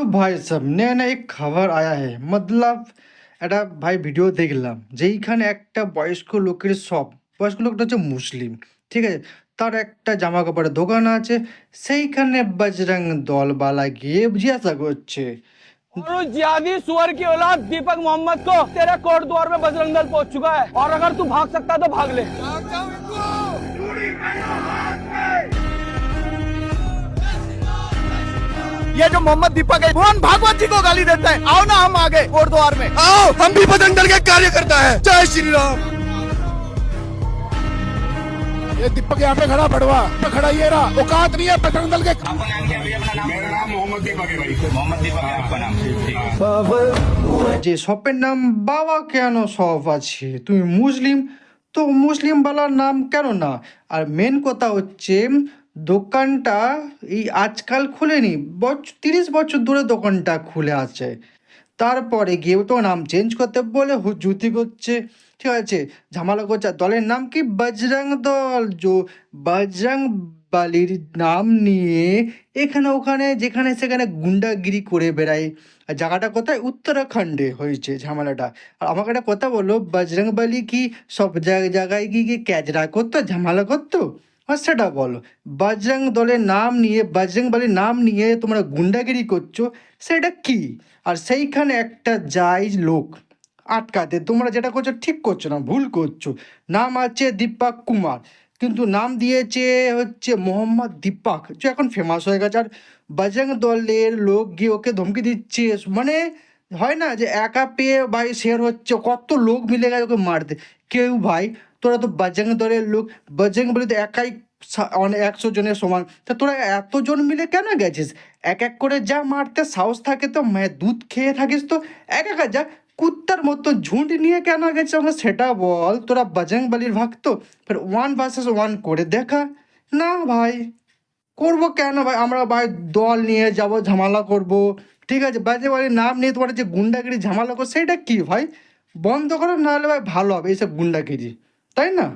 तो भाई साहब नया नया एक খবর আয়া হে মতলব একটা ভাই ভিডিও দেখলাম যেইখানে একটা বয়স্ক লোকটা হচ্ছে মুসলিম, ঠিক আছে? তার একটা জামা কাপড়ের দোকান আছে, সেইখানে বজরং দলবালা গিয়ে জিজ্ঞাসা করছে। और उस जिहादी सुअर की औलाद दीपक मोहम्मद को तेरे कोट द्वार में बजरंग दल पहुंच चुका है और अगर तू भाग सकता है तो भाग ले। ये जो मोहम्मद दीपक है भगवान भागवत जी को गाली देता है। आओ ना हम आगे कोट द्वार में आओ, हम भी बजरंग दल के कार्य करता है। जय श्री राम। ये दीपक यहाँ पे खड़ा पड़वा खड़ा, ये रहा औकात नहीं है बजरंग दल के। मेरा नाम मोहम्मद दीपक है भाई। मोहम्मद दीपक है आपका नाम? যে শপের নাম বাবা কেন শপ আছে, তুমি মুসলিম তো মুসলিম বালার নাম কেন না? আর মেন কথা হচ্ছে দোকানটা এই আজকাল খুলেনি, 30 বছর ধরে দোকানটা খুলে আছে। তারপরে গিয়ে তো নাম চেঞ্জ করতে বলে হুজুতি করছে, ঠিক আছে, ঝামেলা করছে। আর দলের নাম কি বজরং দল, বজরং বালির নাম নিয়ে এখানে ওখানে যেখানে সেখানে গুন্ডাগিরি করে বেড়ায়। আর জায়গাটা কোথায়? উত্তরাখণ্ডে হয়েছে ঝামেলাটা। আর আমাকে একটা কথা বলো, বজরং বালি কি সব জায়গায় গিয়ে ক্যাজরা করতো, ঝামেলা করতো? আর সেটা বলো। বজরং দলের নাম নিয়ে, বজরং বালির নাম নিয়ে তোমরা গুন্ডাগিরি করছো, সেটা কি? আর সেইখানে একটা জায়জ লোক আটকাতে তোমরা যেটা করছো ঠিক করছো না, ভুল করছো। নাম আছে দীপক কুমার, কিন্তু নাম দিয়েছে হচ্ছে মোহাম্মদ দীপক, যে এখন ফেমাস হয়ে গেছে। আর বজরং দলের লোক গিয়ে ওকে ধমকি দিচ্ছে, মানে হয় না যে একা পেয়ে ভাই শের হচ্ছে, কত লোক মিলে গেছে ওকে মারতে। কেউ ভাই, তোরা তো বজরং দলের লোক, বজরং বলে তো একাই অনেক 100 জনের সমান, তা তোরা এতজন মিলে কেন গেছিস? এক এক করে যা, মারতে সাহস থাকে তো দুধ খেয়ে থাকিস তো একা একা যা। কুত্তার মতো ঝুঁট নিয়ে কেন গেছে আমাকে সেটা বল। তোরা বজরং বলির ভক্ত, ফের 1 ভার্সেস 1 করে দেখা। না ভাই, করবো কেন ভাই? আমরা ভাই দল নিয়ে যাব, ঝামেলা করব, ঠিক আছে? বজরং বলির নাম নিয়ে তোমার যে গুন্ডাগিরি ঝামেলা করো, সেটা কি ভাই? বন্ধ করো, নাহলে ভাই ভালো হবে এইসব গুন্ডাগিরি, তাই না?